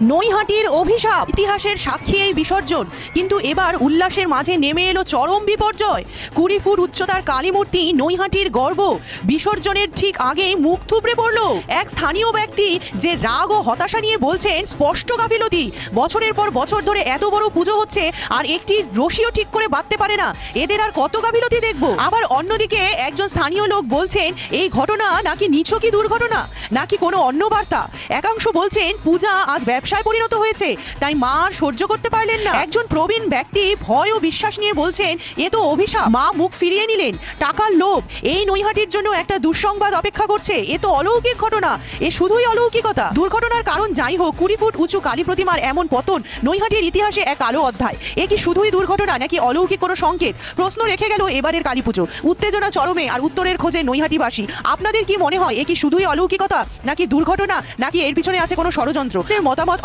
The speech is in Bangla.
নৈহাটির অভিশাপ, ইতিহাসের সাক্ষী এই বিসর্জন। কিন্তু এবার উল্লাসের মাঝে নেমে এলো চরম বিপর্যয়। 20 ফুট উচ্চতার কালীমূর্তি, নৈহাটির গর্ব, বিসর্জনের ঠিক আগেই মুখ থুবড়ে পড়ল এক স্থানীয় ব্যক্তি, যে রাগ ও হতাশা নিয়ে বলছেন স্পষ্ট গাফিলতি। বছরের পর বছর ধরে এত বড় পুজো হচ্ছে আর একটি রশিও ঠিক করে বাঁধতে পারে না, এদের আর কত গাফিলতি দেখব। আবার অন্যদিকে একজন স্থানীয় লোক বলছেন এই ঘটনা নাকি নিছকই দুর্ঘটনা, নাকি কোনো অন্য বার্তা। একাংশ বলছেন পূজা আজ ব্যবসায় পরিণত হয়েছে, তাই মা আর সহ্য করতে পারলেন না। একজন প্রবীণ ব্যক্তি ভয় ও বিশ্বাস নিয়ে বলছেন এ তো অভিশাপ, মা মুখ ফিরিয়ে নিলেন, টাকার লোভ। এই নৈহাটির জন্য একটা দুঃসংবাদ অপেক্ষা করছে, এ তো অলৌকিক ঘটনা, এ শুধুই অলৌকিকতা। দুর্ঘটনার কারণ যাই হোক, 20 ফুট উঁচু কালী প্রতিমার এমন পতন নৈহাটির ইতিহাসে এক কালো অধ্যায়। এ কি শুধুই দুর্ঘটনা নাকি অলৌকিক কোনো সংকেত? প্রশ্ন রেখে গেল এবারের কালী পুজো। উত্তেজনা চরমে আর উত্তরের খোঁজে নৈহাটিবাসী। আপনাদের কি মনে হয় এ কি শুধুই অলৌকিকতা নাকি দুর্ঘটনা, নাকি এর পিছনে আছে কোনো ষড়যন্ত্র? এর মতামত